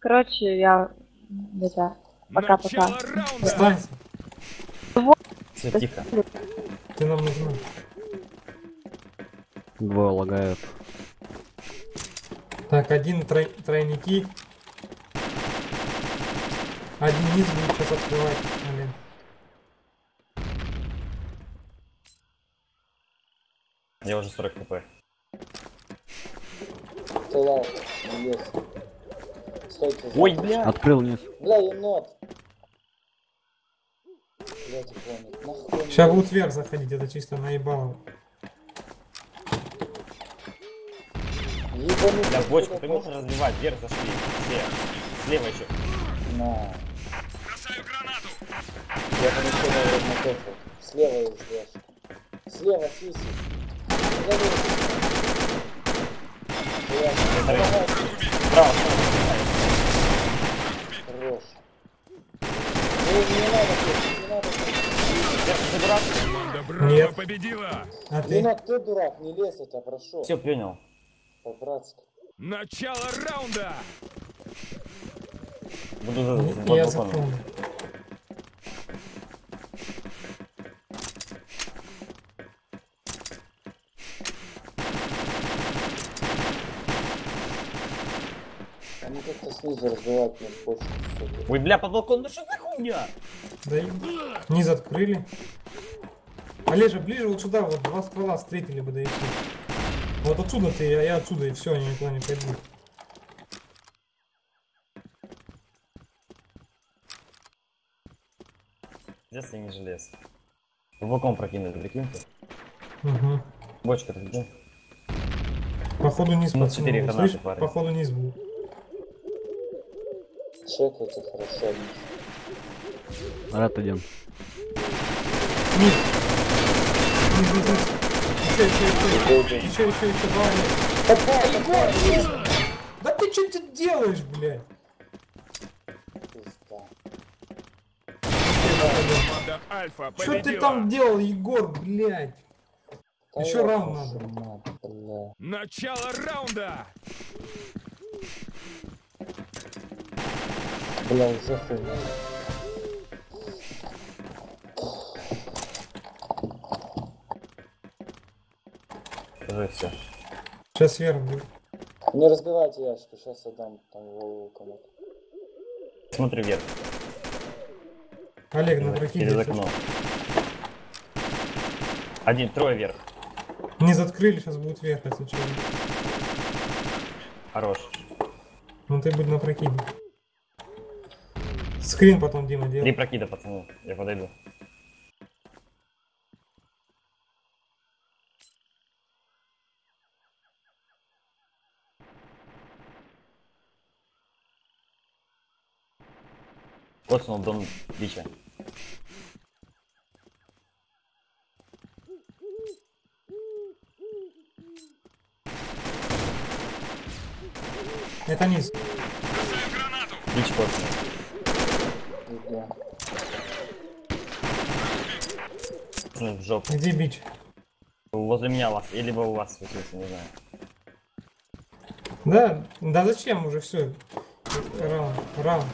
Короче, я где-то пока-пока. Начало раунда! Останься. Все, тихо. Ты нам нужна. Двое лагают. Так, один тройники. Один низ будет сейчас открывать. Блин. Я уже 40 хп. Стеллал, есть. Стойте. Ой, бля! Открыл низ. Бля, енот. Блядь, гонит. Нахуй. Сейчас будут вверх заходить, это чисто наебало. Ебаный. Бля, бочку ты можешь разбивать? Вверх зашли. Слева еще. На. Бросаю гранату! Я помещу на мотоцикл. Слева есть ящик. Слева сиси. Справа, Хорош. Не надо, не надо. ты дурак? Команда Браво Нет. победила! А Не ты? надо, ты дурак, не лезь, я тебя прошу. Все, понял. По-братски. Начало раунда! Буду за Я балконом. запомнил. Они как-то снизу разбивают мне почку. Ой, бля, под балконом, ну что за хуйня? Да и... Низ открыли. Олежа, ближе вот сюда, вот два ствола встретили бы, да и все. Вот отсюда ты, а я отсюда, и все, они никуда не пойдут. Здесь я не желез. В балкон прокинули, прикиньте. Угу. Бочка, ты где? Походу низ Ну, 4 пацаны. гранаты, Слышь, парень. походу низ был. Чекайте хорошо. Рад один. Низ. Низ. Еще, давай. Да ты что ты делаешь, блядь? Пизда. Команда Альфа Что ты победила! там делал, Егор, блядь? Да Еще я раунд прошу, надо. бля. Начало раунда! Бля, уже хуйня. Уже все. Сейчас вверх будет. Не разбивайте ящики, сейчас я дам там голову кому-то. Смотри вверх. Олег, на прокиде. Через окно. Один, трое вверх. Низ открыли, сейчас будет вверх, если что. Хорош. Ну ты будь на прокиде. Скрин потом, Дима, 3 делай. прокида, пацаны. Я подойду. Вот снова дом бича. Это низ. Бросаю гранату! Бич после. Фига. В жопу. Где бич? Возле меня вас. Или у вас случился, не знаю. Да? Да зачем уже все? Раунд.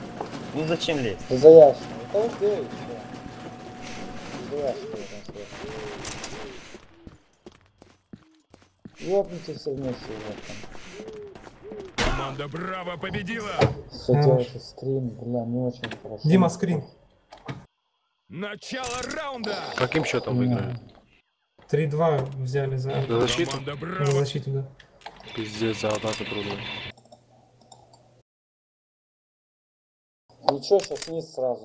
Ну зачем лезть? Ты за ящиком. Это убей, что? За ящиком там сверху. Ёбните все вместе уже там. Команда Браво победила! Все Хорош. делайте скрин, бля, не очень хорошо. Дима, скрин. Начало раунда! Каким счетом выиграли? 3-2 взяли за За защиту? Команда за Браво! защиту, да. Пиздец, за атаку трудно. Ничего, сейчас низ сразу.